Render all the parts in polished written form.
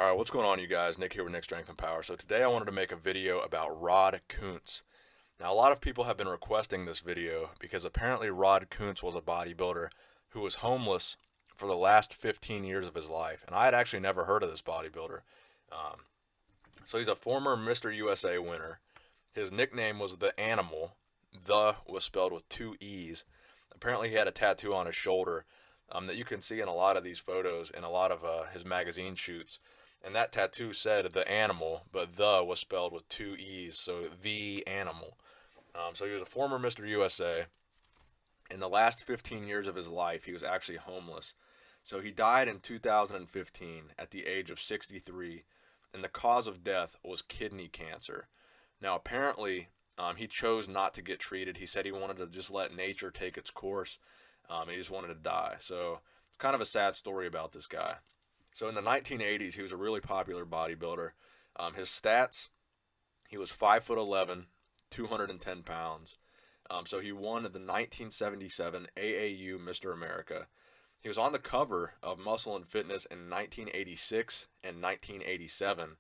Alright, what's going on, you guys? Nick here with Nick Strength and Power. So today I wanted to make a video about Rod Koontz. Now, a lot of people have been requesting this video because apparently Rod Koontz was a bodybuilder who was homeless for the last 15 years of his life. And I had actually never heard of this bodybuilder. So he's a former Mr. USA winner. His nickname was The Animal. The was spelled with two E's. Apparently he had a tattoo on his shoulder that you can see in a lot of these photos in a lot of his magazine shoots. And that tattoo said The Animal, but the was spelled with two E's, so The Animal. So he was a former Mr. USA. In the last 15 years of his life, he was actually homeless. So he died in 2015 at the age of 63, and the cause of death was kidney cancer. Now, apparently, he chose not to get treated. He said he wanted to just let nature take its course. He just wanted to die. So, kind of a sad story about this guy. So in the 1980s, he was a really popular bodybuilder. His stats, he was 5'11", 210 pounds. So he won the 1977 AAU Mr. America. He was on the cover of Muscle and Fitness in 1986 and 1987.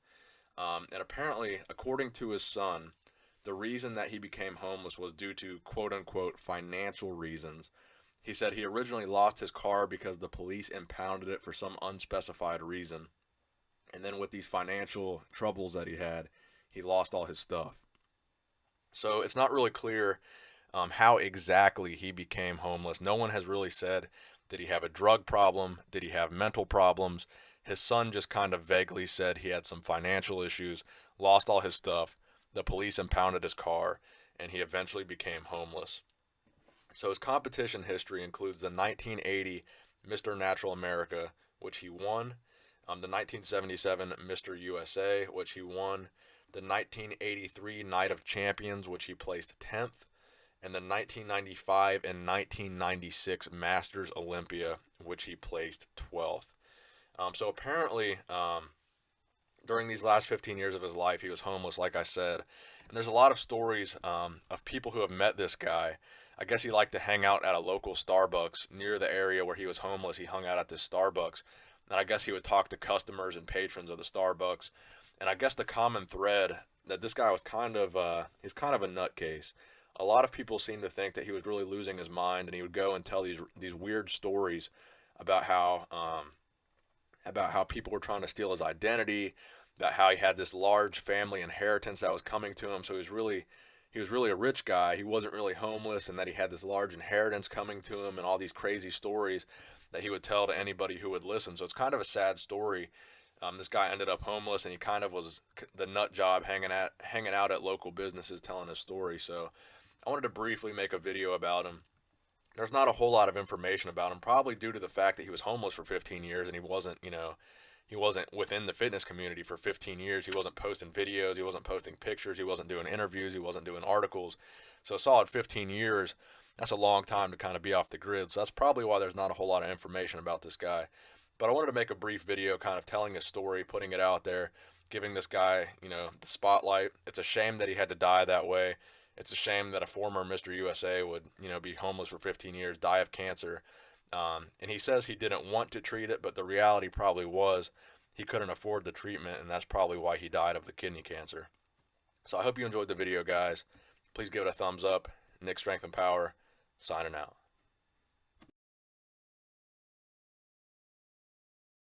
And apparently, according to his son, the reason that he became homeless was due to quote-unquote financial reasons. He said he originally lost his car because the police impounded it for some unspecified reason. And then with these financial troubles that he had, he lost all his stuff. So it's not really clear how exactly he became homeless. No one has really said, did he have a drug problem? Did he have mental problems? His son just kind of vaguely said he had some financial issues, lost all his stuff, the police impounded his car, and he eventually became homeless. So his competition history includes the 1980 Mr. Natural America, which he won, the 1977 Mr. USA, which he won, the 1983 Night of Champions, which he placed 10th, and the 1995 and 1996 Masters Olympia, which he placed 12th. So apparently, during these last 15 years of his life, he was homeless, like I said. And there's a lot of stories of people who have met this guy. I guess he liked to hang out at a local Starbucks near the area where he was homeless. He hung out at this Starbucks. And I guess he would talk to customers and patrons of the Starbucks. And I guess the common thread that this guy was he's kind of a nutcase. A lot of people seem to think that he was really losing his mind, and he would go and tell these weird stories about how people were trying to steal his identity, about how he had this large family inheritance that was coming to him. So he was really a rich guy. He wasn't really homeless, and that he had this large inheritance coming to him, and all these crazy stories that he would tell to anybody who would listen. So it's kind of a sad story. This guy ended up homeless, and he kind of was the nut job hanging out at local businesses telling his story. So I wanted to briefly make a video about him. There's not a whole lot of information about him, probably due to the fact that he was homeless for 15 years, and he wasn't within the fitness community for 15 years. He wasn't posting videos. He wasn't posting pictures. He wasn't doing interviews. He wasn't doing articles. So a solid 15 years, that's a long time to kind of be off the grid. So that's probably why there's not a whole lot of information about this guy. But I wanted to make a brief video kind of telling his story, putting it out there, giving this guy, the spotlight. It's a shame that he had to die that way. It's a shame that a former Mr. USA would, be homeless for 15 years, die of cancer. And he says he didn't want to treat it, but the reality probably was he couldn't afford the treatment, and that's probably why he died of the kidney cancer. So I hope you enjoyed the video, guys. Please give it a thumbs up. Nick Strength and Power, signing out.